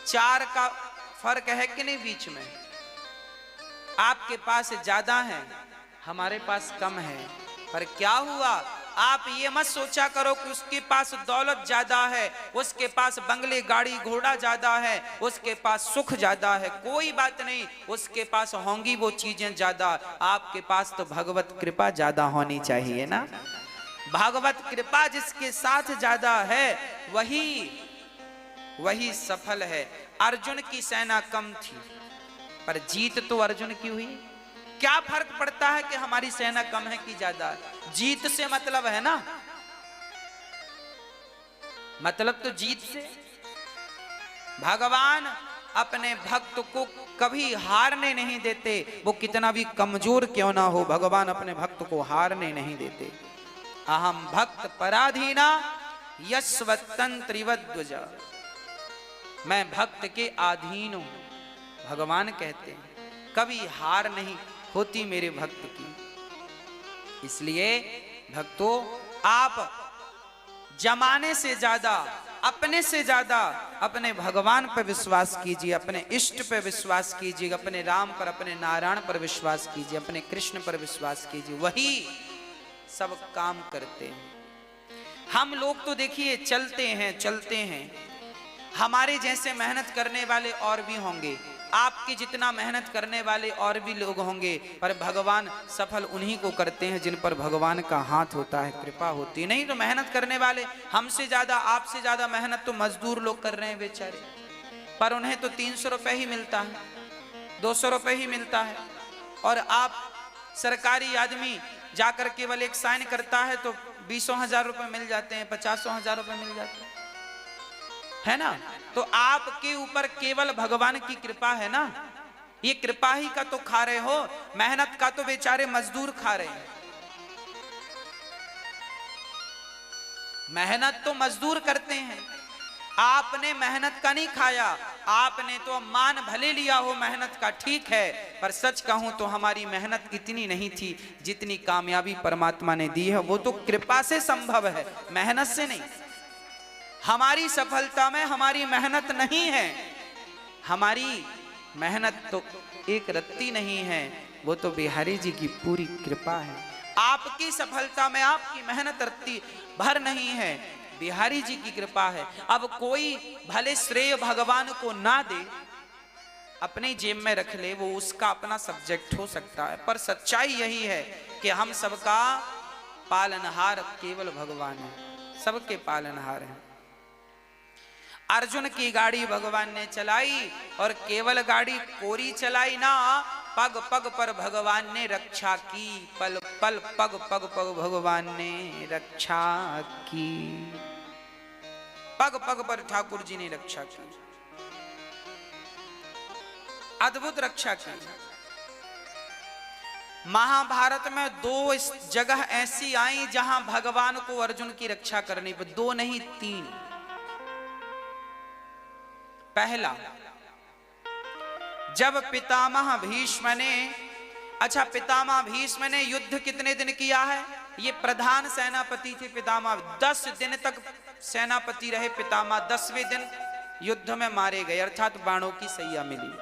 4 का फर्क है कि नहीं बीच में? आपके पास ज्यादा है, हमारे पास कम है, पर क्या हुआ? आप ये मत सोचा करो कि उसके पास दौलत ज्यादा है, उसके पास बंगले गाड़ी घोड़ा ज्यादा है, उसके पास सुख ज्यादा है। कोई बात नहीं, उसके पास होंगी वो चीजें ज्यादा, आपके पास तो भगवत कृपा ज्यादा होनी चाहिए ना। भगवत कृपा जिसके साथ ज्यादा है वही सफल है। अर्जुन की सेना कम थी पर जीत तो अर्जुन की हुई। क्या फर्क पड़ता है कि हमारी सेना कम है कि ज्यादा? जीत से मतलब है ना, मतलब तो जीत से। भगवान अपने भक्त को कभी हारने नहीं देते, वो कितना भी कमजोर क्यों ना हो, भगवान अपने भक्त को हारने नहीं देते। अहम भक्त पराधीना यस्वतंत्रिवद्वज, मैं भक्त के अधीन हूं, भगवान कहते हैं। कभी हार नहीं होती मेरे भक्त की। इसलिए भक्तों, आप जमाने से ज्यादा, अपने से ज्यादा अपने भगवान पर विश्वास कीजिए, अपने इष्ट पर विश्वास कीजिए, अपने राम पर, अपने नारायण पर विश्वास कीजिए, अपने कृष्ण पर विश्वास कीजिए, वही सब काम करते हैं। हम लोग तो देखिए चलते हैं, हमारे जैसे मेहनत करने वाले और भी होंगे, आपकी जितना मेहनत करने वाले और भी लोग होंगे, पर भगवान सफल उन्हीं को करते हैं जिन पर भगवान का हाथ होता है, कृपा होती। नहीं तो मेहनत करने वाले हमसे ज्यादा, आपसे ज्यादा मेहनत तो मजदूर लोग कर रहे हैं बेचारे, पर उन्हें तो 300 रुपए ही मिलता है, 200 रुपए ही मिलता है। और आप सरकारी आदमी जाकर केवल एक साइन करता है तो 20,000 रुपए मिल जाते हैं, 50,000 रुपए मिल जाते हैं, है ना। तो आपके ऊपर केवल भगवान की कृपा है ना, ये कृपा ही का तो खा रहे हो, मेहनत का तो बेचारे मजदूर खा रहे हैं। मेहनत तो मजदूर करते हैं, आपने मेहनत का नहीं खाया, आपने तो मान भले लिया हो मेहनत का, ठीक है, पर सच कहूं तो हमारी मेहनत इतनी नहीं थी जितनी कामयाबी परमात्मा ने दी है, वो तो कृपा से संभव है, मेहनत से नहीं। हमारी सफलता में हमारी मेहनत नहीं है, हमारी मेहनत तो एक रत्ती नहीं है, वो तो बिहारी जी की पूरी कृपा है। आपकी सफलता में आपकी मेहनत रत्ती भर नहीं है, बिहारी जी की कृपा है। अब कोई भले श्रेय भगवान को ना दे, अपने जेब में रख ले, वो उसका अपना सब्जेक्ट हो सकता है, पर सच्चाई यही है कि हम सबका पालनहार केवल भगवान है, सबके पालनहार हैं। अर्जुन की गाड़ी भगवान ने चलाई, और केवल गाड़ी कोरी चलाई ना, पग पग पर भगवान ने रक्षा की, पल पल पग पग पग भगवान ने रक्षा की, पग पग पर ठाकुर जी ने रक्षा की, अद्भुत रक्षा की। महाभारत में 2 जगह ऐसी आई जहां भगवान को अर्जुन की रक्षा करनी पड़ी, 2 नहीं 3। पहला, जब पितामह भीष्म ने, अच्छा पितामह भीष्म ने युद्ध कितने दिन किया है? ये प्रधान सेनापति थे पितामह, 10 दिन तक सेनापति रहे पितामह, 10वें दिन युद्ध में मारे गए, अर्थात बाणों की सैया मिली।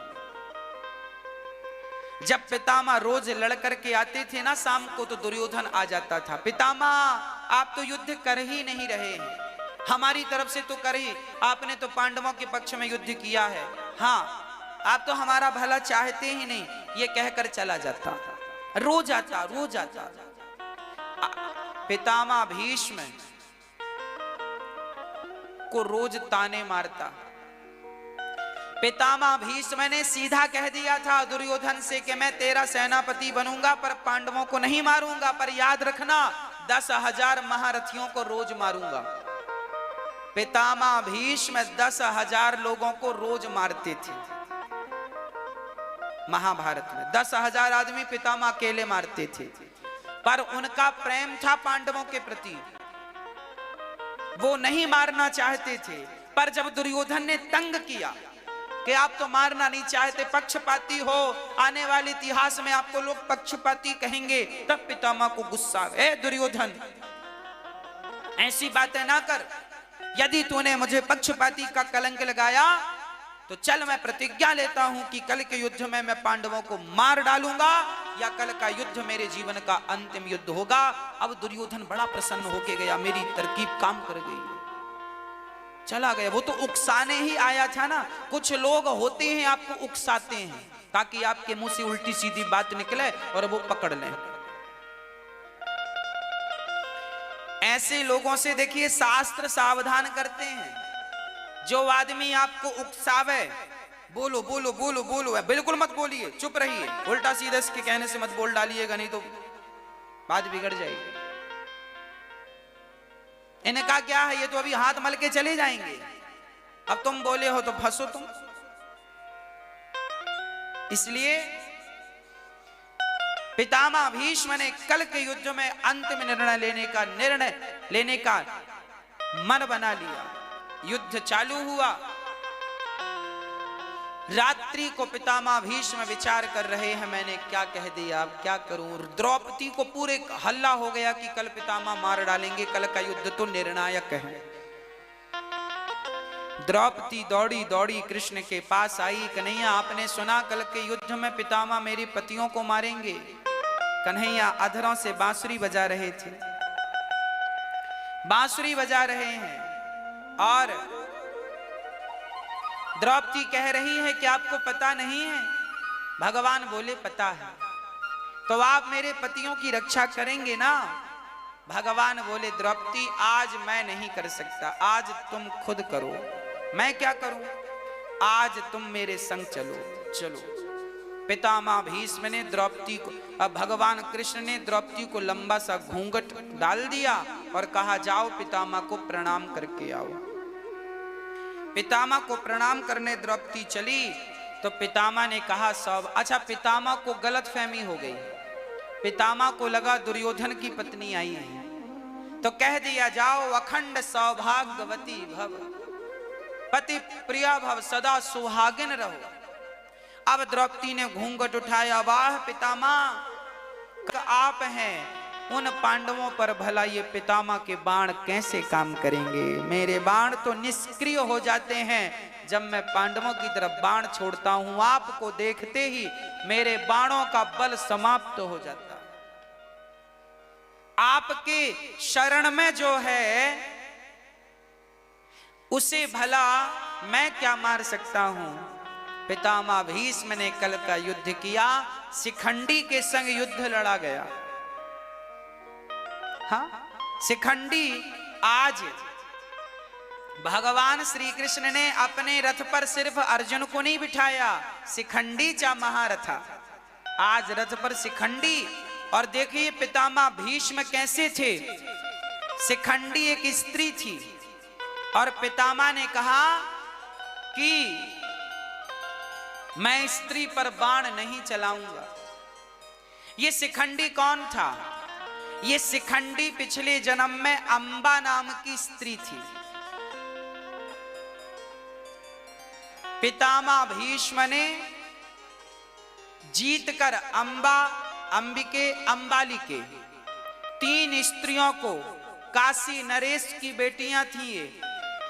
जब पितामह रोज लड़ करके आते थे ना शाम को, तो दुर्योधन आ जाता था, पितामह आप तो युद्ध कर ही नहीं रहे हैं, हमारी तरफ से तो कर ही, आपने तो पांडवों के पक्ष में युद्ध किया है, हाँ आप तो हमारा भला चाहते ही नहीं, ये कहकर चला जाता, रोज आता। पितामह भीष्म को रोज ताने मारता। पितामह भीष्म ने सीधा कह दिया था दुर्योधन से कि मैं तेरा सेनापति बनूंगा पर पांडवों को नहीं मारूंगा, पर याद रखना 10,000 महारथियों को रोज मारूंगा। पितामह भीष्म 10,000 लोगों को रोज मारते थे। महाभारत में 10,000 आदमी पितामह अकेले मारते थे, पर उनका प्रेम था पांडवों के प्रति, वो नहीं मारना चाहते थे। पर जब दुर्योधन ने तंग किया कि आप तो मारना नहीं चाहते, पक्षपाती हो, आने वाले इतिहास में आपको लोग पक्षपाती कहेंगे, तब पितामह को गुस्सा, ए दुर्योधन ऐसी बातें ना कर, यदि तूने मुझे पक्षपाती का कलंक लगाया तो चल मैं प्रतिज्ञा लेता हूं कि कल के युद्ध में मैं पांडवों को मार डालूंगा, या कल का युद्ध मेरे जीवन का अंतिम युद्ध होगा। अब दुर्योधन बड़ा प्रसन्न होके गया, मेरी तरकीब काम कर गई, चला गया। वो तो उकसाने ही आया था ना। कुछ लोग होते हैं आपको उकसाते हैं ताकि आपके मुंह से उल्टी सीधी बात निकले और वो पकड़ लें। ऐसे लोगों से देखिए शास्त्र सावधान करते हैं। जो आदमी आपको उकसावे, बोलो बोलो बोलो बोलो, बिल्कुल मत बोलिए, चुप रहिए, उल्टा सीधा इसके कहने से मत बोल डालिएगा, नहीं तो बात बिगड़ जाएगी। इनका क्या है, ये तो अभी हाथ मल के चले जाएंगे, अब तुम बोले हो तो फंसो तुम। इसलिए पितामह भीष्म ने कल के युद्ध में अंतिम निर्णय लेने का मन बना लिया। युद्ध चालू हुआ। रात्रि को पितामह भीष्म विचार कर रहे हैं, मैंने क्या कह दिया, अब क्या करूं। द्रौपदी को पूरे हल्ला हो गया कि कल पितामह मार डालेंगे, कल का युद्ध तो निर्णायक है। द्रौपदी दौड़ी दौड़ी कृष्ण के पास आई, कन्हैया आपने सुना कल के युद्ध में पितामह मेरे पतियों को मारेंगे। कन्हैया अधरों से बांसुरी बजा रहे थे, बांसुरी बजा रहे हैं, और द्रौपदी कह रही है कि आपको पता नहीं है। भगवान बोले पता है, तो आप मेरे पतियों की रक्षा करेंगे ना। भगवान बोले द्रौपदी आज मैं नहीं कर सकता, आज तुम खुद करो। मैं क्या करूं, आज तुम मेरे संग चलो। चलो पितामह भीष्म ने द्रौपदी को, अब भगवान कृष्ण ने द्रौपदी को लंबा सा घूंघट डाल दिया और कहा जाओ पितामह को प्रणाम करके आओ। पितामह को प्रणाम करने द्रौपदी चली तो पितामह ने कहा सब। अच्छा, पितामह को गलतफहमी हो गई, पितामह को लगा दुर्योधन की पत्नी आई है, तो कह दिया जाओ अखंड सौभाग्यवती भव, पति प्रिया भव, सदा सुहागिन रहो। अब द्रौपदी ने घूंघट उठाया, वाह पितामह आप हैं, उन पांडवों पर भला ये पितामह के बाण कैसे काम करेंगे। मेरे बाण तो निष्क्रिय हो जाते हैं जब मैं पांडवों की तरफ बाण छोड़ता हूं, आपको देखते ही मेरे बाणों का बल समाप्त हो जाता। आपके शरण में जो है उसे भला मैं क्या मार सकता हूं। पितामह भीष्म ने कल का युद्ध किया, शिखंडी के संग युद्ध लड़ा गया। हाँ, शिखंडी आज भगवान श्री कृष्ण ने अपने रथ पर सिर्फ अर्जुन को नहीं बिठाया, शिखंडी चा महारथा, आज रथ पर शिखंडी। और देखिए पितामह भीष्म कैसे थे। शिखंडी एक स्त्री थी और पितामह ने कहा कि मैं स्त्री पर बाण नहीं चलाऊंगा। ये शिखंडी कौन था? ये शिखंडी पिछले जन्म में अंबा नाम की स्त्री थी। पितामह भीष्म ने जीतकर अंबिके, अंबालिके 3 स्त्रियों को, काशी नरेश की बेटियां थी ये,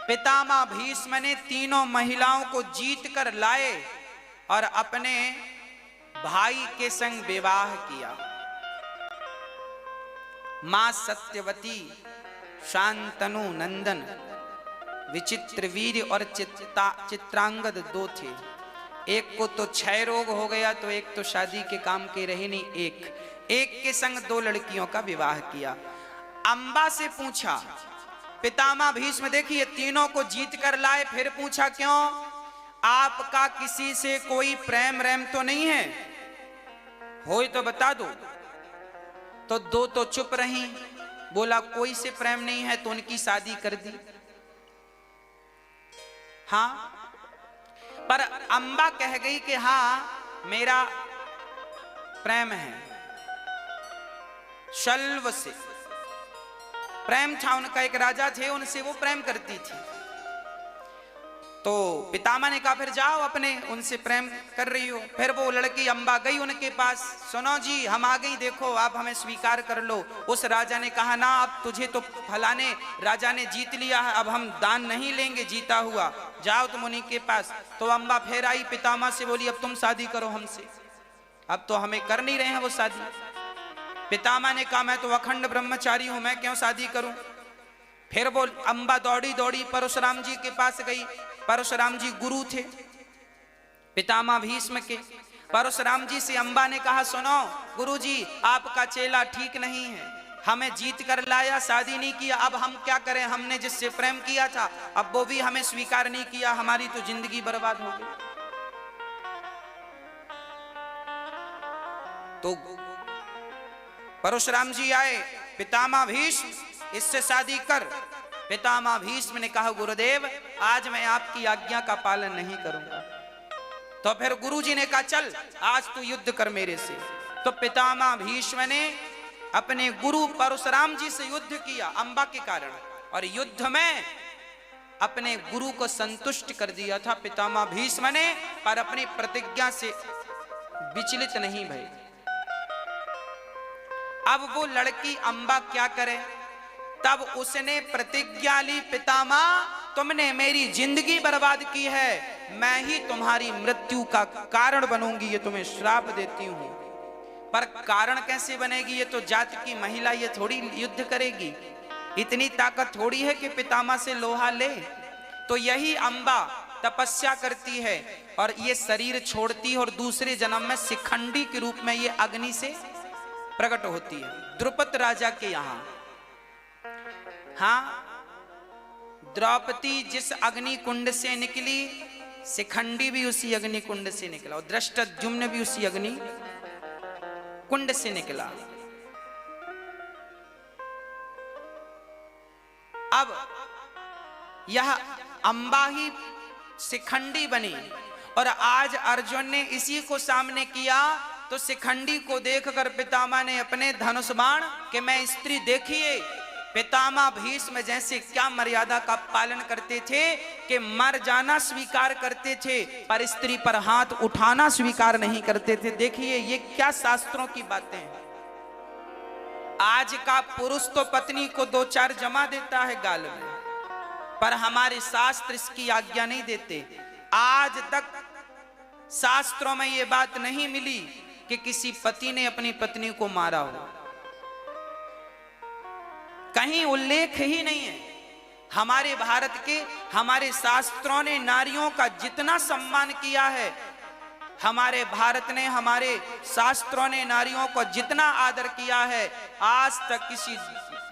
पितामह भीष्म ने तीनों महिलाओं को जीतकर लाए और अपने भाई के संग विवाह किया। मां सत्यवती, शांतनु नंदन, विचित्र वीर और चित्रांगद 2 थे। एक को तो क्षय रोग हो गया तो एक तो शादी के काम के रहे नहीं। एक के संग 2 लड़कियों का विवाह किया। अंबा से पूछा पितामह भीष्म, देखिए तीनों को जीत कर लाए, फिर पूछा क्यों, आपका किसी से कोई प्रेम रेम तो नहीं है, हो तो बता दो। तो 2 तो चुप रही, बोला कोई से प्रेम नहीं है, तो उनकी शादी कर दी। हाँ, पर अंबा कह गई कि हाँ मेरा प्रेम है, शल्व से प्रेम था उनका, एक राजा थे, उनसे वो प्रेम करती थी। तो पितामह ने कहा फिर जाओ, अपने उनसे प्रेम कर रही हो। फिर वो लड़की अम्बा गई उनके पास, सुनो जी हम आ गई, देखो आप हमें स्वीकार कर लो। उस राजा ने कहा ना, अब तुझे तो फलाने राजा ने जीत लिया है, अब हम दान नहीं लेंगे जीता हुआ, जाओ तुम उन्हीं के पास। तो अम्बा फिर आई, पितामह से बोली अब तुम शादी करो हमसे, अब तो हमें कर नहीं रहे हैं वो शादी। पितामह ने कहा मैं तो अखंड ब्रह्मचारी हूं, मैं क्यों शादी करूं। फिर वो अम्बा दौड़ी दौड़ी परशुराम जी के पास गई। परशुराम जी गुरु थे पितामह भीष्म के। परशुराम जी से अम्बा ने कहा सुनो गुरुजी, आपका चेला ठीक नहीं है, हमें जीत कर लाया, शादी नहीं किया, अब हम क्या करें, हमने जिससे प्रेम किया था अब वो भी हमें स्वीकार नहीं किया, हमारी तो जिंदगी बर्बाद हो गई। तो परशुराम जी आए, पितामह भीष्म इससे शादी कर। पितामह भीष्म ने कहा गुरुदेव आज मैं आपकी आज्ञा का पालन नहीं करूंगा। तो फिर गुरुजी ने कहा चल आज तू युद्ध कर मेरे से। तो पितामह भीष्म ने अपने गुरु परशुराम जी से युद्ध किया अम्बा के कारण, और युद्ध में अपने गुरु को संतुष्ट कर दिया था पितामह भीष्म ने, पर अपनी प्रतिज्ञा से विचलित नहीं भई। अब वो लड़की अम्बा क्या करे, तब उसने प्रतिज्ञा ली पितामह तुमने मेरी जिंदगी बर्बाद की है, मैं ही तुम्हारी मृत्यु का कारण बनूंगी, ये तुम्हें श्राप देती हूं। पर कारण कैसे बनेगी, ये तो जात की महिला, ये थोड़ी युद्ध करेगी, इतनी ताकत थोड़ी है कि पितामह से लोहा ले। तो यही अम्बा तपस्या करती है और ये शरीर छोड़ती है और दूसरे जन्म में शिखंडी के रूप में ये अग्नि से प्रकट होती है। द्रुपद राजा के यहाँ, हाँ, द्रौपदी जिस अग्नि कुंड से निकली, शिखंडी भी उसी अग्नि कुंड से निकला, और धृष्टद्युम्न भी उसी अग्नि कुंड से निकला। अब यह अम्बा ही शिखंडी बनी, और आज अर्जुन ने इसी को सामने किया। तो शिखंडी को देखकर पितामह ने अपने धनुष बाण कि मैं स्त्री देखिए, पितामह भीष्म जैसे क्या मर्यादा का पालन करते थे कि मर जाना स्वीकार करते थे पर स्त्री पर हाथ उठाना स्वीकार नहीं करते थे। देखिए ये क्या शास्त्रों की बातें हैं। आज का पुरुष तो पत्नी को 2-4 जमा देता है गाल में, पर हमारे शास्त्र इसकी आज्ञा नहीं देते। आज तक शास्त्रों में ये बात नहीं मिली कि किसी पति ने अपनी पत्नी को मारा हो, कहीं उल्लेख ही नहीं है। हमारे भारत के हमारे शास्त्रों ने नारियों का जितना सम्मान किया है, हमारे भारत ने हमारे शास्त्रों ने नारियों को जितना आदर किया है, आज तक किसी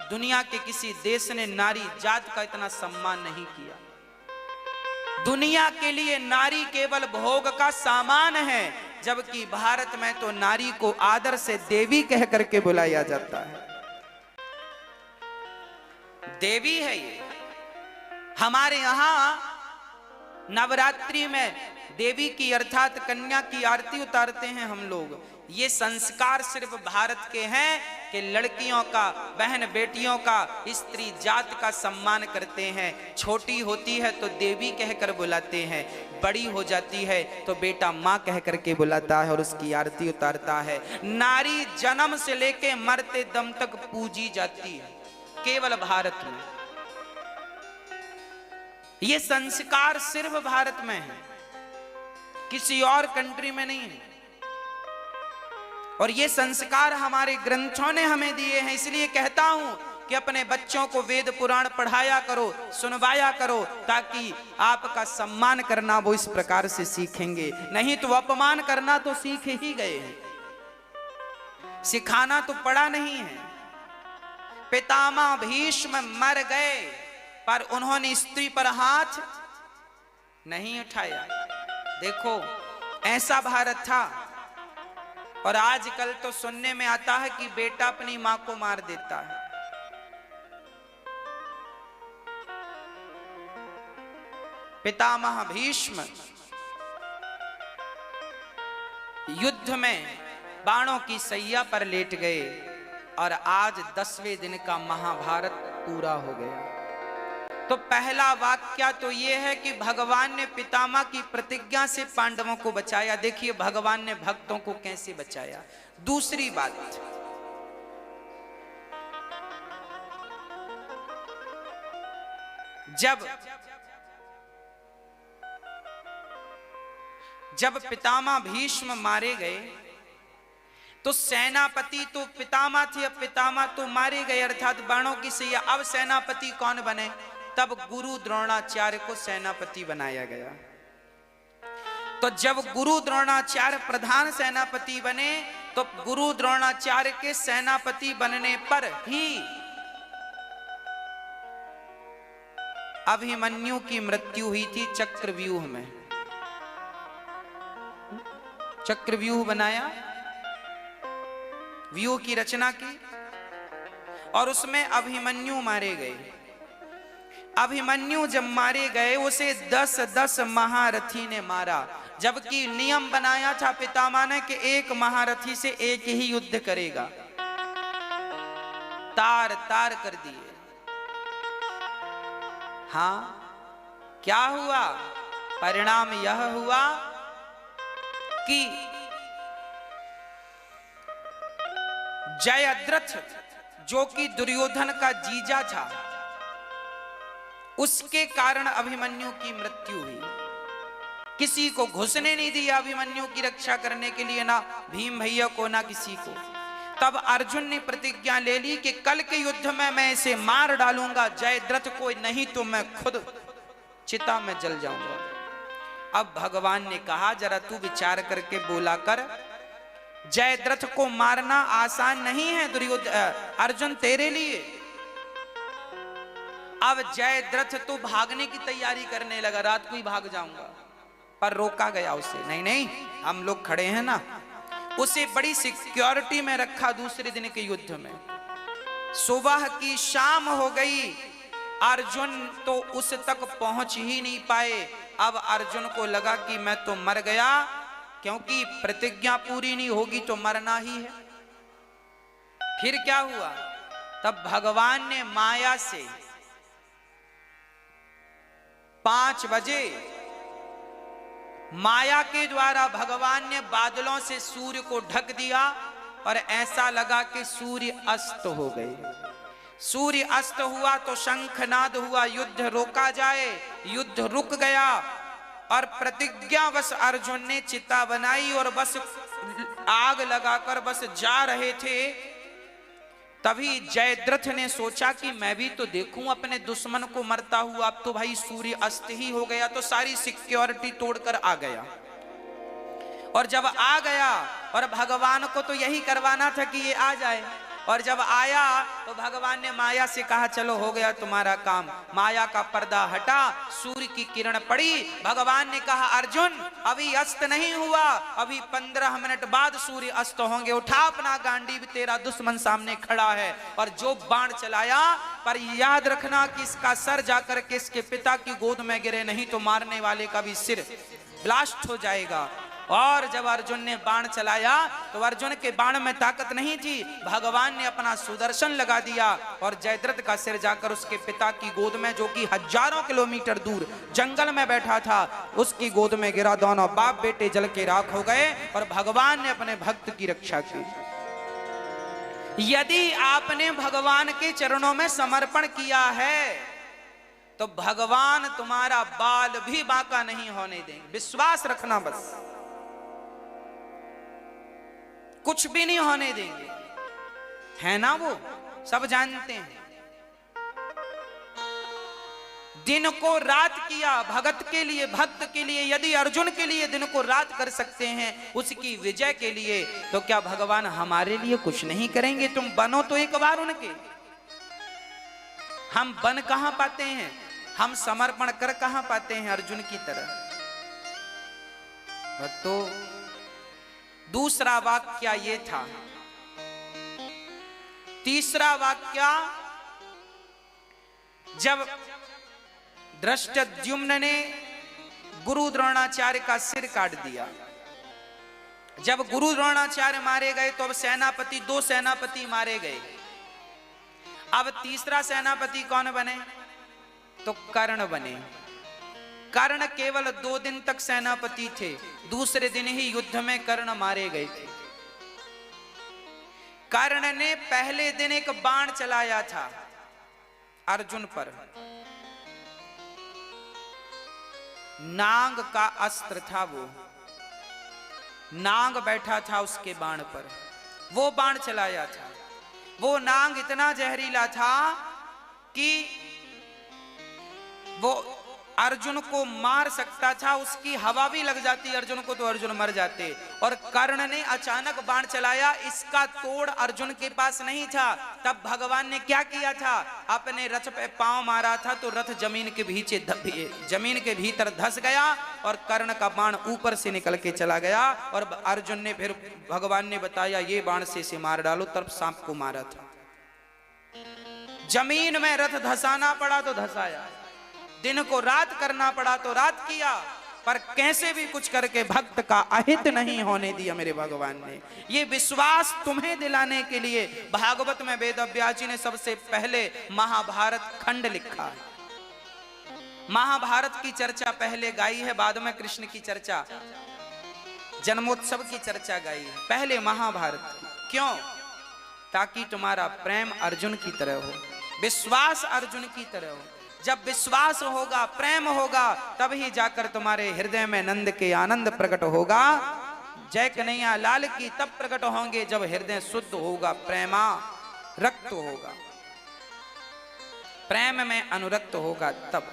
दुनिया के किसी देश ने नारी जात का इतना सम्मान नहीं किया। दुनिया के लिए नारी केवल भोग का सामान है, जबकि भारत में तो नारी को आदर से देवी कह करके बुलाया जाता है। देवी है ये। हमारे यहां नवरात्रि में देवी की अर्थात कन्या की आरती उतारते हैं हम लोग। ये संस्कार सिर्फ भारत के हैं कि लड़कियों का, बहन बेटियों का, स्त्री जात का सम्मान करते हैं। छोटी होती है तो देवी कहकर बुलाते हैं, बड़ी हो जाती है तो बेटा माँ कह करके बुलाता है और उसकी आरती उतारता है। नारी जन्म से लेके मरते दम तक पूजी जाती है केवल भारत में। ये संस्कार सिर्फ भारत में है, किसी और कंट्री में नहीं है। और ये संस्कार हमारे ग्रंथों ने हमें दिए हैं। इसलिए कहता हूं कि अपने बच्चों को वेद पुराण पढ़ाया करो, सुनवाया करो, ताकि आपका सम्मान करना वो इस प्रकार से सीखेंगे। नहीं तो अपमान करना तो सीख ही गए हैं, सिखाना तो पड़ा नहीं है। पितामह भीष्म मर गए पर उन्होंने स्त्री पर हाथ नहीं उठाया। देखो ऐसा भारत था। और आजकल तो सुनने में आता है कि बेटा अपनी मां को मार देता है। पितामह भीष्म युद्ध में बाणों की सैया पर लेट गए और आज 10वें दिन का महाभारत पूरा हो गया। तो पहला वाक्य तो यह है कि भगवान ने पितामह की प्रतिज्ञा से पांडवों को बचाया। देखिए भगवान ने भक्तों को कैसे बचाया। दूसरी बात, जब पितामह भीष्म मारे गए तो सेनापति तो पितामह थे, अब पितामह तो मारे गए अर्थात बाणों की सैया। अब सेनापति कौन बने? तब गुरु द्रोणाचार्य को सेनापति बनाया गया। तो जब गुरु द्रोणाचार्य प्रधान सेनापति बने तो गुरु द्रोणाचार्य के सेनापति बनने पर ही अभिमन्यु की मृत्यु हुई थी चक्रव्यूह में। चक्रव्यूह बनाया, व्यूह की रचना की और उसमें अभिमन्यु मारे गए। अभिमन्यु जब मारे गए उसे 10-10 महारथी ने मारा, जबकि नियम बनाया था पितामह ने कि एक महारथी से एक ही युद्ध करेगा। तार तार कर दिए। हाँ, क्या हुआ? परिणाम यह हुआ कि जयद्रथ जो कि दुर्योधन का जीजा था, उसके कारण अभिमन्यु की मृत्यु हुई। किसी को घुसने नहीं दिया अभिमन्यु की रक्षा करने के लिए, ना भीम भैया को ना किसी को। तब अर्जुन ने प्रतिज्ञा ले ली कि कल के युद्ध में मैं इसे मार डालूंगा जयद्रथ को, नहीं तो मैं खुद चिता में जल जाऊंगा। अब भगवान ने कहा जरा तू विचार करके बोला कर, जयद्रथ को मारना आसान नहीं है दुर्योधन अर्जुन तेरे लिए। अब जयद्रथ तो भागने की तैयारी करने लगा, रात को ही भाग जाऊंगा, पर रोका गया उसे। नहीं नहीं, हम लोग खड़े हैं ना। उसे बड़ी सिक्योरिटी में रखा। दूसरे दिन के युद्ध में सुबह की शाम हो गई, अर्जुन तो उस तक पहुंच ही नहीं पाए। अब अर्जुन को लगा कि मैं तो मर गया, क्योंकि प्रतिज्ञा पूरी नहीं होगी तो मरना ही है। फिर क्या हुआ? तब भगवान ने माया से 5 बजे माया के द्वारा भगवान ने बादलों से सूर्य को ढक दिया और ऐसा लगा कि सूर्य अस्त हो गए। सूर्य अस्त हुआ तो शंखनाद हुआ, युद्ध रोका जाए। युद्ध रुक गया और प्रतिज्ञावश अर्जुन ने चिता बनाई और बस आग लगाकर बस जा रहे थे। तभी जयद्रथ ने सोचा कि मैं भी तो देखूं अपने दुश्मन को मरता हुआ। अब तो भाई सूर्य अस्त ही हो गया, तो सारी सिक्योरिटी तोड़कर आ गया। और जब आ गया, और भगवान को तो यही करवाना था कि ये आ जाए, और जब आया तो भगवान ने माया से कहा चलो हो गया तुम्हारा काम। माया का पर्दा हटा, सूर्य की किरण पड़ी। भगवान ने कहा अर्जुन अभी अस्त नहीं हुआ, अभी 15 मिनट बाद सूर्य अस्त होंगे। उठा अपना गांडीव, तेरा दुश्मन सामने खड़ा है। और जो बाण चलाया, पर याद रखना कि इसका सर जाकर के इसके पिता की गोद में गिरे, नहीं तो मारने वाले का भी सिर ब्लास्ट हो जाएगा। और जब अर्जुन ने बाण चलाया तो अर्जुन के बाण में ताकत नहीं थी, भगवान ने अपना सुदर्शन लगा दिया और जयद्रथ का सिर जाकर उसके पिता की गोद में, जो कि हजारों किलोमीटर दूर जंगल में बैठा था, उसकी गोद में गिरा। दोनों बाप बेटे जल के राख हो गए और भगवान ने अपने भक्त की रक्षा की। यदि आपने भगवान के चरणों में समर्पण किया है तो भगवान तुम्हारा बाल भी बांका नहीं होने देंगे। विश्वास रखना, बस कुछ भी नहीं होने देंगे, है ना? वो सब जानते हैं। दिन को रात किया भगत के लिए, भक्त के लिए। यदि अर्जुन के लिए दिन को रात कर सकते हैं उसकी विजय के लिए, तो क्या भगवान हमारे लिए कुछ नहीं करेंगे? तुम बनो तो एक बार उनके। हम बन कहां पाते हैं, हम समर्पण कर कहां पाते हैं अर्जुन की तरह। तो दूसरा वाक्य ये था। तीसरा वाक्य, जब धृष्टद्युम्न ने गुरु द्रोणाचार्य का सिर काट दिया, जब गुरु द्रोणाचार्य मारे गए तो अब सेनापति, 2 सेनापति मारे गए। अब तीसरा सेनापति कौन बने? तो कर्ण बने। कर्ण केवल 2 दिन तक सेनापति थे, दूसरे दिन ही युद्ध में कर्ण मारे गए थे। कर्ण ने पहले दिन एक बाण चलाया था अर्जुन पर, नाग का अस्त्र था, वो नाग बैठा था उसके बाण पर, वो बाण चलाया था। वो नाग इतना जहरीला था कि वो अर्जुन को मार सकता था, उसकी हवा भी लग जाती अर्जुन को तो अर्जुन मर जाते। और कर्ण ने अचानक बाण चलाया, इसका तोड़ अर्जुन के पास नहीं था। तब भगवान ने क्या किया था, अपने रथ पे पांव मारा था तो रथ जमीन के भीतर धंस गया और कर्ण का बाण ऊपर से निकल के चला गया। और अर्जुन ने फिर भगवान ने बताया ये बाण से मार डालो, तब सांप को मारा था। जमीन में रथ धसाना पड़ा तो धसाया, दिन को रात करना पड़ा तो रात किया, पर कैसे भी कुछ करके भक्त का अहित नहीं होने दिया मेरे भगवान ने। ये विश्वास तुम्हें दिलाने के लिए भागवत में वेद व्यास जी ने सबसे पहले महाभारत खंड लिखा है। महाभारत की चर्चा पहले गाई है, बाद में कृष्ण की चर्चा, जन्मोत्सव की चर्चा गाई है, पहले महाभारत की। क्यों? ताकि तुम्हारा प्रेम अर्जुन की तरह हो, विश्वास अर्जुन की तरह हो। जब विश्वास होगा, प्रेम होगा, तभी जाकर तुम्हारे हृदय में नंद के आनंद प्रकट होगा। जय कन्हैया लाल की तब प्रकट होंगे जब हृदय शुद्ध होगा, प्रेमा रक्त होगा, प्रेम में अनुरक्त होगा तब।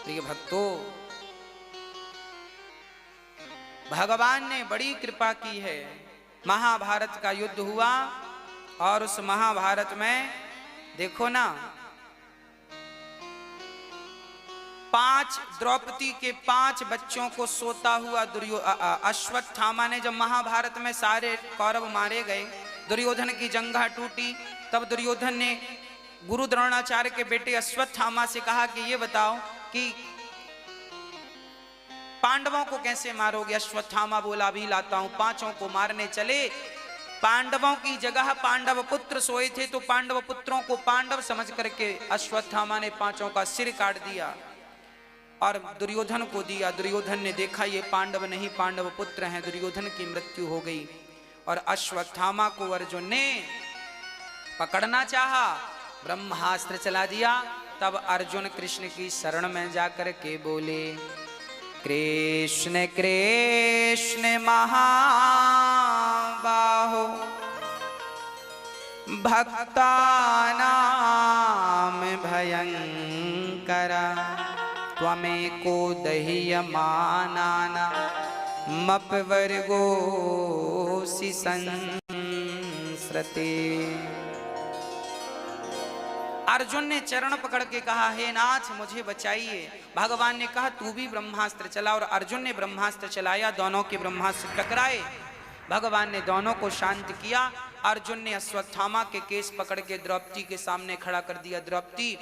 प्रिय भक्तों, भगवान ने बड़ी कृपा की है। महाभारत का युद्ध हुआ और उस महाभारत में देखो ना, 5 द्रौपदी के 5 बच्चों को सोता हुआ अश्वत्थामा ने, जब महाभारत में सारे कौरव मारे गए, दुर्योधन की जंघा टूटी, तब दुर्योधन ने गुरु द्रोणाचार्य के बेटे अश्वत्थामा से कहा कि ये बताओ कि पांडवों को कैसे मारोगे। अश्वत्थामा बोला अभी लाता हूं। 5 को मारने चले, पांडवों की जगह पांडव पुत्र सोए थे तो पांडव पुत्रों को पांडव समझ करके अश्वत्थामा ने 5 का सिर काट दिया और दुर्योधन को दिया। दुर्योधन ने देखा ये पांडव नहीं पांडव पुत्र हैं, दुर्योधन की मृत्यु हो गई। और अश्वत्थामा को अर्जुन ने पकड़ना चाहा, ब्रह्मास्त्र चला दिया। तब अर्जुन कृष्ण की शरण में जाकर के बोले, कृष्ण कृष्ण महाबाहो भक्तानां भयंकरा त्वमेको दह्यमानानामपवर्गोऽसि संसृते। अर्जुन ने चरण पकड़ के कहा, हे नाथ मुझे बचाइए। भगवान ने कहा तू भी ब्रह्मास्त्र चला, और अर्जुन ने ब्रह्मास्त्र चलाया। दोनों के ब्रह्मास्त्र टकराए, भगवान ने दोनों को शांत किया। अर्जुन ने अश्वत्थामा के केस पकड़ के द्रौपदी के सामने खड़ा कर दिया। द्रौपदी,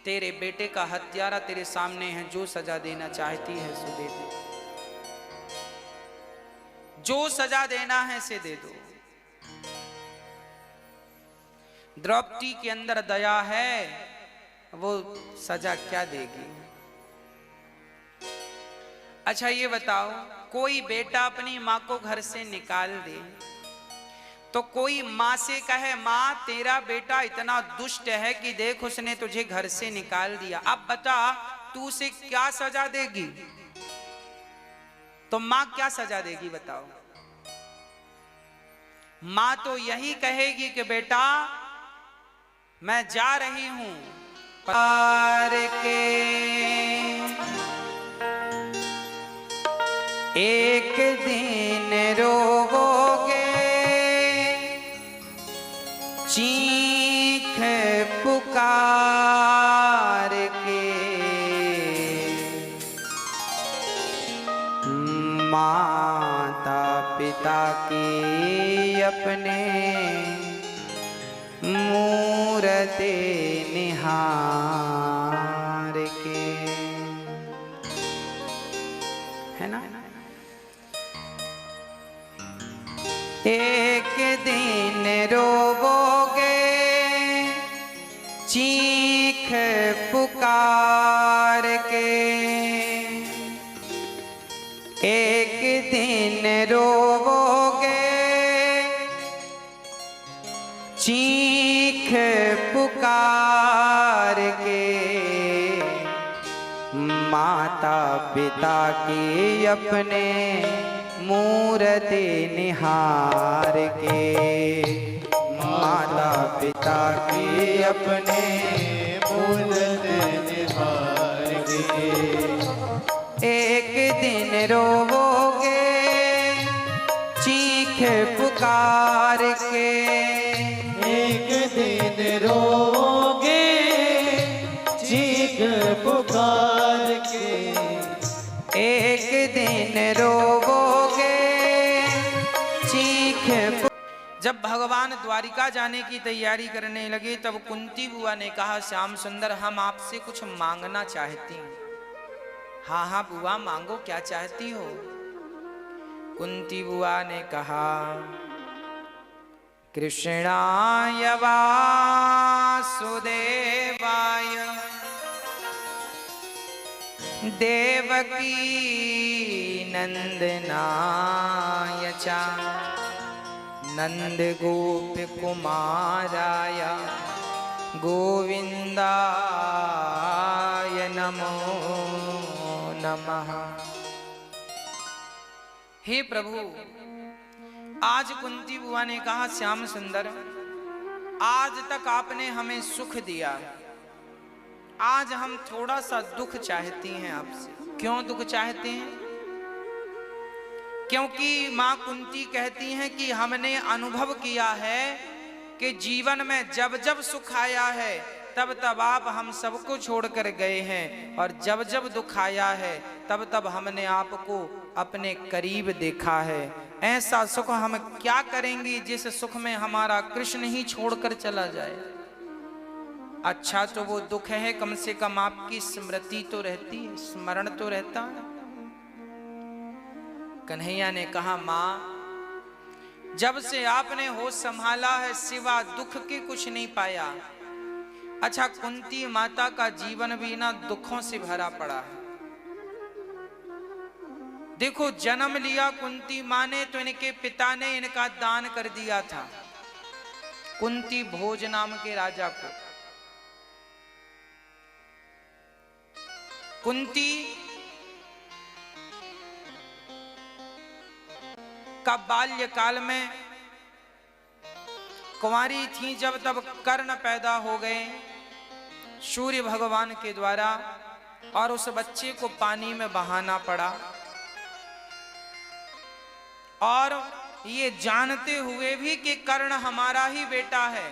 तेरे बेटे का हत्यारा तेरे सामने है, जो सजा देना चाहती है सो दे दे, जो सजा देना है से दे दो। द्रौपदी के अंदर दया है, वो सजा क्या देगी। अच्छा ये बताओ, कोई बेटा अपनी माँ को घर से निकाल दे तो कोई माँ से कहे माँ तेरा बेटा इतना दुष्ट है कि देख उसने तुझे घर से निकाल दिया, अब बता तू उसे क्या सजा देगी। तो माँ क्या सजा देगी बताओ। माँ तो यही कहेगी कि बेटा मैं जा रही हूं पार के, एक दिन रोवोगे चीख पुकार के, माता पिता की अपने मूरते निहार के, है ना। एक दिन रोवोगे चीख एक दिन रोवोगे चीख पुकार के, माता पिता की अपने मूरति निहार के, माता पिता की अपने मूरति निहार के। एक दिन रोवोगे चीख पुकार के, एक दिन रोगे चीख पुकार के, एक दिन रोवोगे चीख जब भगवान द्वारिका जाने की तैयारी करने लगे तब कुंती बुआ ने कहा, श्याम सुंदर हम आपसे कुछ मांगना चाहती हैं। हाँ हाँ बुआ मांगो, क्या चाहती हो? कुंती बुआ ने कहा, कृष्णाय वासुदेवाय देवकी नंदनाय च नंद गोप कुमाराय गोविंदाय नमो नमः। हे प्रभु, आज कुंती बुआ ने कहा, श्याम सुंदर आज तक आपने हमें सुख दिया, आज हम थोड़ा सा दुख चाहती हैं आपसे। क्यों दुख चाहते हैं? क्योंकि मां कुंती कहती हैं कि हमने अनुभव किया है कि जीवन में जब जब सुख आया है तब तब आप हम सबको छोड़कर गए हैं, और जब जब दुख आया है तब तब हमने आपको अपने करीब देखा है। ऐसा सुख हम क्या करेंगे जिस सुख में हमारा कृष्ण ही छोड़कर चला जाए। अच्छा तो वो दुख है, कम से कम आपकी स्मृति तो रहती है, स्मरण तो रहता है। कन्हैया ने कहा, मां जब से आपने होश संभाला है सिवा दुख के कुछ नहीं पाया। अच्छा कुंती माता का जीवन भी ना दुखों से भरा पड़ा है। देखो जन्म लिया कुंती मां ने तो इनके पिता ने इनका दान कर दिया था कुंती भोज नाम के राजा को। कुंती का बाल्यकाल में कुंवारी थी जब तब कर्ण पैदा हो गए सूर्य भगवान के द्वारा, और उस बच्चे को पानी में बहाना पड़ा। और ये जानते हुए भी कि कर्ण हमारा ही बेटा है।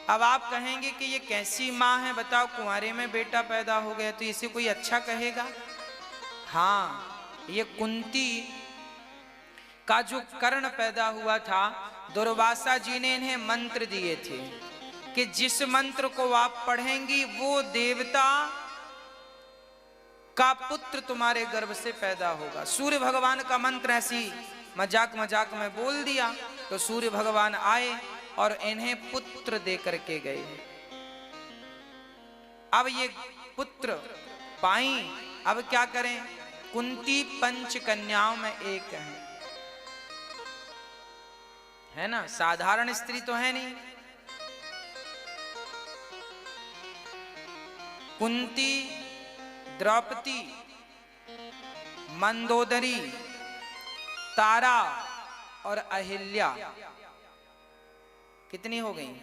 अब आप कहेंगे कि ये कैसी माँ है, बताओ कुंवारे में बेटा पैदा हो गया तो इसे कोई अच्छा कहेगा? हाँ, ये कुंती का जो कर्ण पैदा हुआ था, दुर्वासा जी ने इन्हें मंत्र दिए थे कि जिस मंत्र को आप पढ़ेंगी वो देवता का पुत्र तुम्हारे गर्भ से पैदा होगा। सूर्य भगवान का मंत्र ऐसी मजाक मजाक में बोल दिया तो सूर्य भगवान आए और इन्हें पुत्र दे करके गए। अब ये पुत्र पाई, अब क्या करें? कुंती पंच कन्याओं में एक है ना, साधारण स्त्री तो है नहीं। कुंती, द्रौपदी, मंदोदरी, तारा और अहिल्या कितनी हो गई?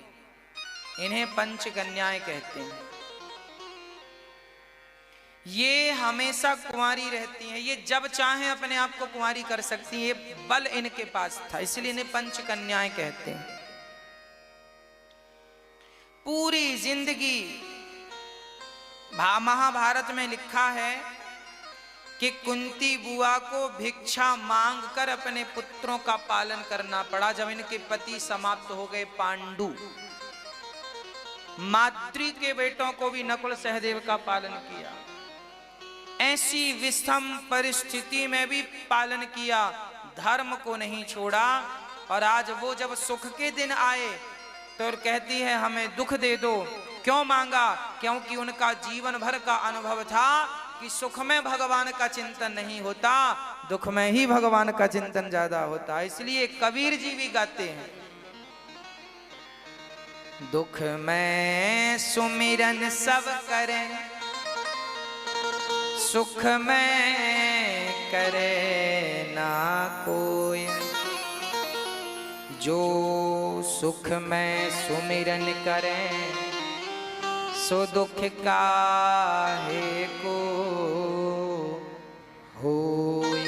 इन्हें पंच कन्याएं कहते हैं। ये हमेशा कुंवारी रहती हैं, ये जब चाहें अपने आप को कुंवारी कर सकती हैं, ये बल इनके पास था, इसलिए इन्हें पंच कन्याएं कहते हैं। पूरी जिंदगी महाभारत में लिखा है कि कुंती बुआ को भिक्षा मांगकर अपने पुत्रों का पालन करना पड़ा। जब इनके पति समाप्त हो गए पांडु, माद्री के बेटों को भी नकुल सहदेव का पालन किया। ऐसी विषम परिस्थिति में भी पालन किया, धर्म को नहीं छोड़ा। और आज वो जब सुख के दिन आए तो कहती है हमें दुख दे दो। क्यों मांगा? क्योंकि उनका जीवन भर का अनुभव था कि सुख में भगवान का चिंतन नहीं होता, दुख में ही भगवान का चिंतन ज्यादा होता है। इसलिए कबीर जी भी गाते हैं, दुख में सुमिरन सब करें, सुख में करे ना कोई। जो सुख में सुमिरन करें, सो दुख काहे को होय।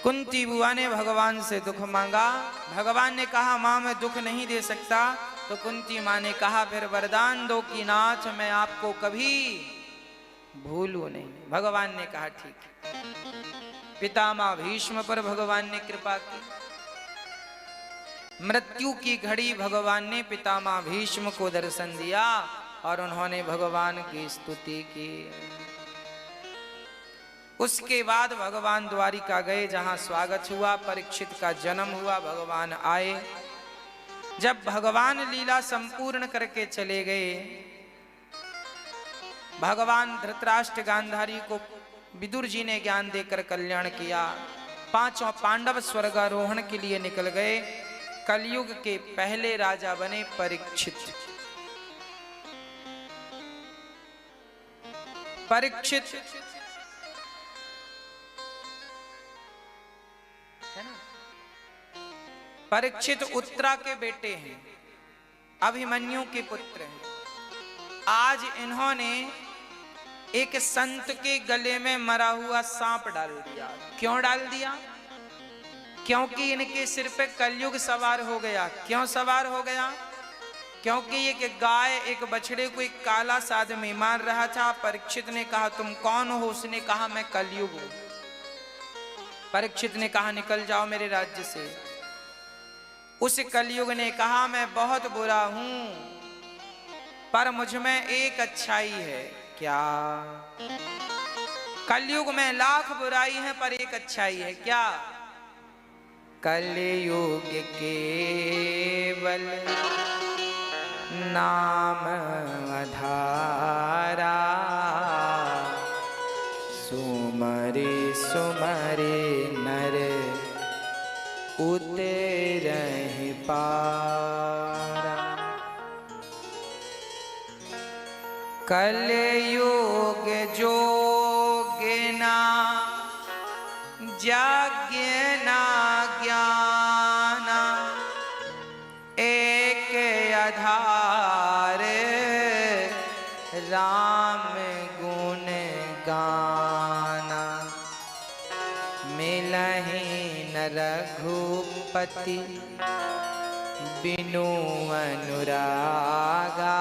कुंती बुआ ने भगवान से दुख मांगा। भगवान ने कहा मां मैं दुख नहीं दे सकता। तो कुंती मां ने कहा फिर वरदान दो कि नाथ मैं आपको कभी भूलूं नहीं। भगवान ने कहा ठीक है। पितामह भीष्म पर भगवान ने कृपा की। मृत्यु की घड़ी भगवान ने पितामह भीष्म को दर्शन दिया और उन्होंने भगवान की स्तुति की। उसके बाद भगवान द्वारिका गए, जहां स्वागत हुआ, परीक्षित का जन्म हुआ, भगवान आए। जब भगवान लीला संपूर्ण करके चले गए, भगवान धृतराष्ट्र गांधारी को विदुर जी ने ज्ञान देकर कल्याण किया। पांचों पांडव स्वर्गारोहण के लिए निकल गए। कलयुग के पहले राजा बने परीक्षित। परीक्षित है ना, परीक्षित उत्तरा के बेटे हैं, अभिमन्यु के पुत्र हैं। आज इन्होंने एक संत के गले में मरा हुआ सांप डाल दिया। क्यों डाल दिया? क्योंकि इनके सिर पे कलयुग सवार हो गया। क्यों सवार हो गया? क्योंकि एक गाय एक बछड़े को एक काला सा आदमी मार रहा था। परीक्षित ने कहा तुम कौन हो? उसने कहा मैं कलयुग हूं। परीक्षित ने कहा निकल जाओ मेरे राज्य से। उस कलयुग ने कहा मैं बहुत बुरा हूं, पर मुझ में एक अच्छाई है। क्या? कलयुग में लाख बुराई है पर एक अच्छाई है। क्या? कलयुग केवल नाम आधारा, सुमरे सुमरे नर उतरहि पारा। कलयुग जोगिना जाग्ञना ज्ञाना, एक आधार राम गुण गाना। मिलहि न रघुपति बिनु अनुरागा,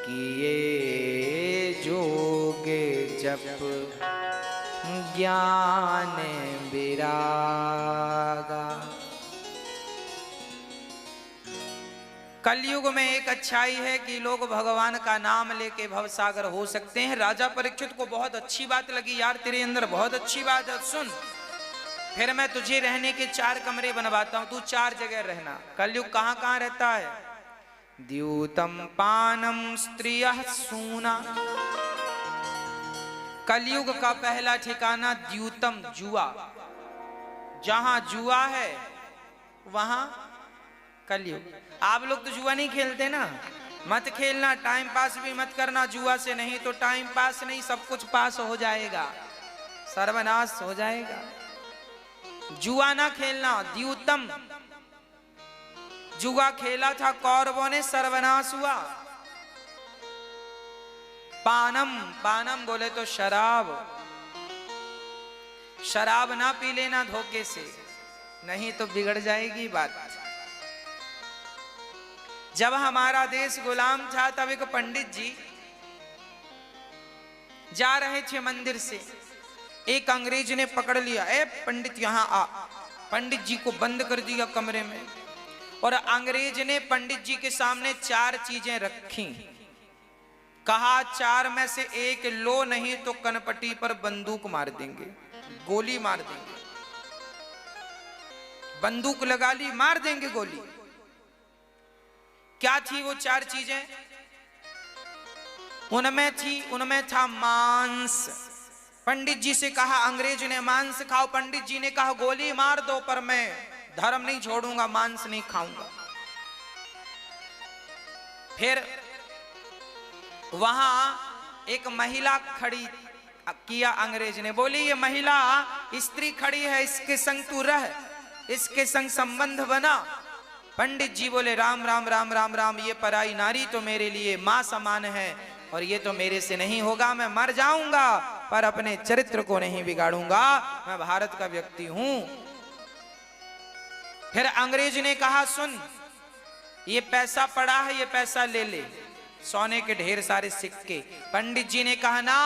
किए जोग जप ज्ञान विरागा। कलयुग में एक अच्छाई है कि लोग भगवान का नाम लेके भवसागर हो सकते हैं। राजा परीक्षित को बहुत अच्छी बात लगी, यार तेरे अंदर बहुत अच्छी बात है, सुन फिर मैं तुझे रहने के 4 कमरे बनवाता हूं, तू 4 जगह रहना। कलयुग कहां कहां रहता है? द्यूतम पानम स्त्रियः सूना। कलयुग का पहला ठिकाना द्यूतम, जुआ। जहां जुआ है वहां कलयुग। आप लोग तो जुआ नहीं खेलते ना, मत खेलना, टाइम पास भी मत करना जुआ से, नहीं तो टाइम पास नहीं सब कुछ पास हो जाएगा, सर्वनाश हो जाएगा। जुआ ना खेलना। द्यूतम, जुआ खेला था कौरवों ने, सर्वनाश हुआ। पानम, पानम बोले तो शराब, शराब ना पी लेना धोखे से, नहीं तो बिगड़ जाएगी बात। जब हमारा देश गुलाम था तब एक पंडित जी जा रहे थे मंदिर से, एक अंग्रेज ने पकड़ लिया, ए पंडित यहां आ। पंडित जी को बंद कर दिया कमरे में और अंग्रेज ने पंडित जी के सामने 4 चीजें रखी। कहा 4 में से एक लो, नहीं तो कनपटी पर बंदूक मार देंगे, गोली मार देंगे। बंदूक लगा ली, मार देंगे गोली। क्या थी वो 4 चीजें? उनमें था मांस। पंडित जी से कहा, अंग्रेज ने मांस खाओ। पंडित जी ने कहा गोली मार दो पर मैं धर्म नहीं छोड़ूंगा, मांस नहीं खाऊंगा। फिर वहां एक महिला खड़ी किया अंग्रेज ने, बोली ये महिला स्त्री खड़ी है, इसके संग तू रह, इसके संग संबंध बना। पंडित जी बोले राम राम राम राम राम, ये पराई नारी तो मेरे लिए मां समान है और ये तो मेरे से नहीं होगा। मैं मर जाऊंगा पर अपने चरित्र को नहीं बिगाड़ूंगा, मैं भारत का व्यक्ति हूं। फिर अंग्रेज ने कहा सुन, ये पैसा पड़ा है, ये पैसा ले ले, सोने के ढेर सारे सिक्के। पंडित जी ने कहा ना,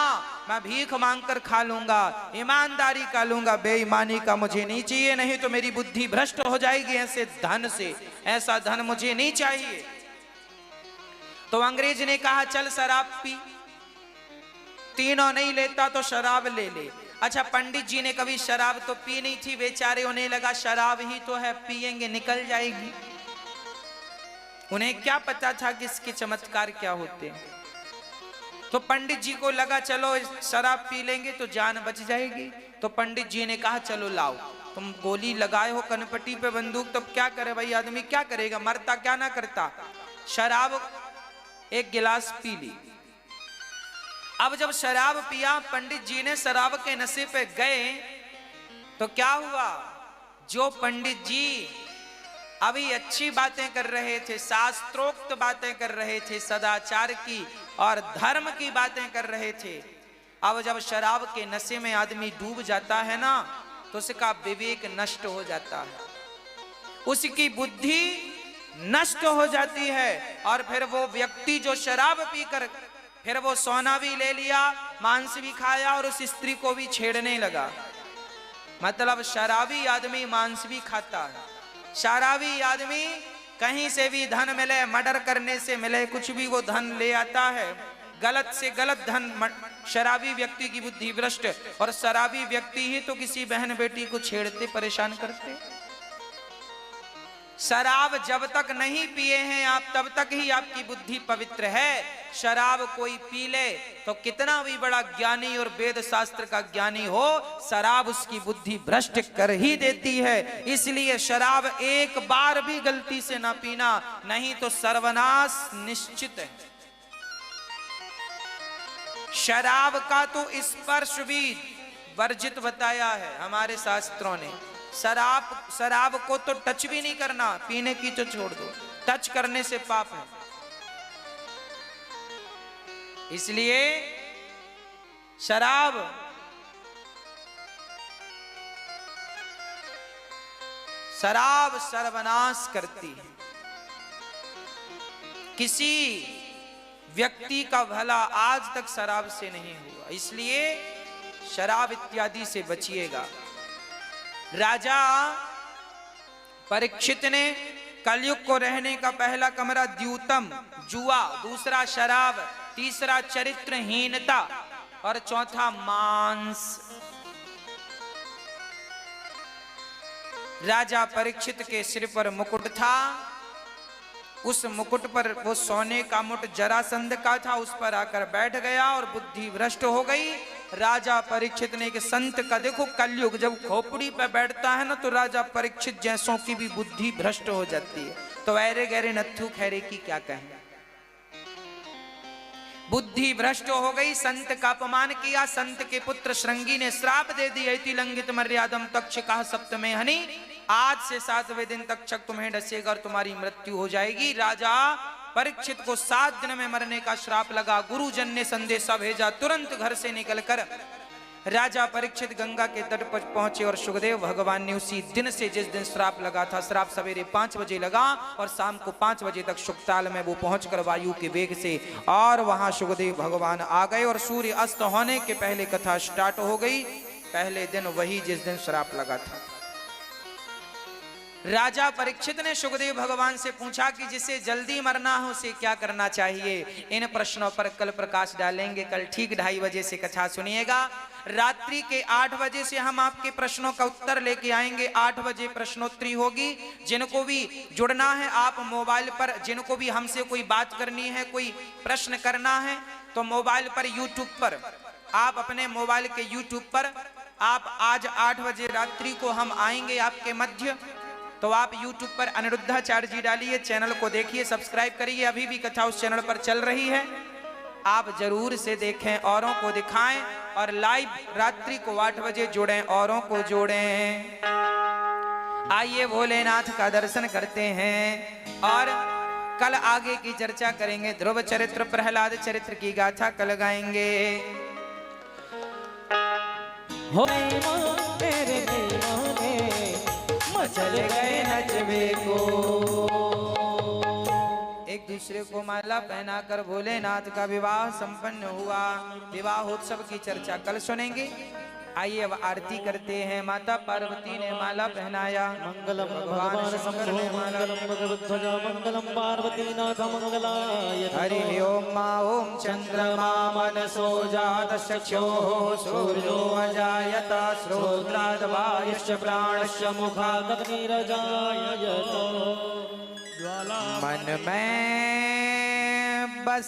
मैं भीख मांगकर खा लूंगा, ईमानदारी का लूंगा, बेईमानी का मुझे नहीं चाहिए, नहीं तो मेरी बुद्धि भ्रष्ट हो जाएगी ऐसे धन से, ऐसा धन मुझे नहीं चाहिए। तो अंग्रेज ने कहा चल शराब पी, तीनों नहीं लेता तो शराब ले ले। अच्छा, पंडित जी ने कभी शराब तो पी नहीं थी, बेचारे उन्हें लगा शराब ही तो है, पिएंगे निकल जाएगी। उन्हें क्या पता था कि इसके चमत्कार क्या होते हैं। तो पंडित जी को लगा चलो शराब पी लेंगे तो जान बच जाएगी। तो पंडित जी ने कहा चलो लाओ, तुम गोली लगाए हो कनपटी पे बंदूक, तब क्या करे भाई, आदमी क्या करेगा, मरता क्या ना करता। शराब एक गिलास पी ली। अब जब शराब पिया, पंडित जी ने शराब के नशे पे गए तो क्या हुआ, जो पंडित जी अभी अच्छी बातें कर रहे थे, शास्त्रोक्त बातें कर रहे थे, सदाचार की और धर्म की बातें कर रहे थे, अब जब शराब के नशे में आदमी डूब जाता है ना, तो उसका विवेक नष्ट हो जाता है, उसकी बुद्धि नष्ट हो जाती है। और फिर वो व्यक्ति जो शराब पीकर फिर वो सोना भी ले लिया, मांस भी खाया और उस स्त्री को भी छेड़ने लगा। मतलब शराबी आदमी मांस भी खाता है, शराबी आदमी कहीं से भी धन मिले, मर्डर करने से मिले, कुछ भी वो धन ले आता है, गलत से गलत धन। शराबी व्यक्ति की बुद्धि भ्रष्ट, और शराबी व्यक्ति ही तो किसी बहन बेटी को छेड़ते परेशान करते। शराब जब तक नहीं पिए हैं आप, तब तक ही आपकी बुद्धि पवित्र है। शराब कोई पी ले तो कितना भी बड़ा ज्ञानी और वेद शास्त्र का ज्ञानी हो, शराब उसकी बुद्धि भ्रष्ट कर ही देती है। इसलिए शराब एक बार भी गलती से ना पीना, नहीं तो सर्वनाश निश्चित है। शराब का तो स्पर्श भी वर्जित बताया है हमारे शास्त्रों ने। शराब को तो टच भी नहीं करना, पीने की तो छोड़ दो, टच करने से पाप है। इसलिए शराब सर्वनाश करती है। किसी व्यक्ति का भला आज तक शराब से नहीं हुआ, इसलिए शराब इत्यादि से बचिएगा। राजा परीक्षित ने कलयुग को रहने का पहला कमरा द्यूतम जुआ, दूसरा शराब, तीसरा चरित्रहीनता और चौथा मांस। राजा परीक्षित के सिर पर मुकुट था, उस मुकुट पर वो सोने का मुकुट जरासंध का था, उस पर आकर बैठ गया और बुद्धि भ्रष्ट हो गई। राजा परीक्षित ने, कि संत का देखो कलयुग जब खोपड़ी पे बैठता है ना, तो राजा परीक्षित जैसों की भी बुद्धि भ्रष्ट हो जाती है। तो ऐरे गहरे नत्थु खैरे की क्या कहें, बुद्धि भ्रष्ट हो गई। संत का अपमान किया, संत के पुत्र श्रृंगी ने श्राप दे दिया, इति लंघित मर्यादम तक्षकः सप्तमे हनि, आज से 7वें दिन तक्षक तुम्हें डसेगा और तुम्हारी मृत्यु हो जाएगी। राजा परीक्षित को 7 दिन में मरने का श्राप लगा। गुरुजन ने संदेशा भेजा, तुरंत घर से निकलकर राजा परीक्षित गंगा के तट पर पहुंचे और सुखदेव भगवान ने उसी दिन से, जिस दिन श्राप लगा था, श्राप सवेरे 5 बजे लगा और शाम को 5 बजे तक शुकताल में वो पहुंचकर वायु के वेग से और वहां सुखदेव भगवान आ गए और सूर्य अस्त होने के पहले कथा स्टार्ट हो गई। पहले दिन वही जिस दिन श्राप लगा था। राजा परीक्षित ने सुखदेव भगवान से पूछा कि जिसे जल्दी मरना हो उसे क्या करना चाहिए। इन प्रश्नों पर कल प्रकाश डालेंगे। कल ठीक 2:30 बजे से कथा सुनिएगा। रात्रि के 8 बजे से हम आपके प्रश्नों का उत्तर लेके आएंगे। 8 बजे प्रश्नोत्तरी होगी। जिनको भी जुड़ना है आप मोबाइल पर, जिनको भी हमसे कोई बात करनी है, कोई प्रश्न करना है, तो मोबाइल पर यूट्यूब पर आप अपने मोबाइल के यूट्यूब पर आप आज 8 बजे रात्रि को हम आएंगे आपके मध्य, तो आप यूट्यूब पर अनिरुद्धाचार्य जी डालिए, चैनल को देखिए, सब्सक्राइब करिए। अभी भी कथा उस चैनल पर चल रही है, आप जरूर से देखें, औरों को दिखाएं और लाइव रात्रि को 8 बजे जोड़ें, औरों को जोड़ें। आइए भोलेनाथ का दर्शन करते हैं और कल आगे की चर्चा करेंगे। ध्रुव चरित्र, प्रहलाद चरित्र की गाथा कल गाएंगे। हो मेरे दीवाने मचल गए नचबे को। एक दूसरे को माला पहनाकर भोलेनाथ का विवाह संपन्न हुआ। विवाहोत्सव की चर्चा कल सुनेंगे। आइए अब आरती करते हैं। माता पार्वती ने माला पहनाया, मंगलम भगवान शंकर ने मंगलम भगवध्वजा मंगलम पार्वती नाथ मंगलाय। हरि ओम मा ओम चंद्रमा मनसो जात चक्षुः सूर्यो अजायत श्रोत्राद्वायुश्च प्राणश्च मुखादग्निरजायत। मन में बस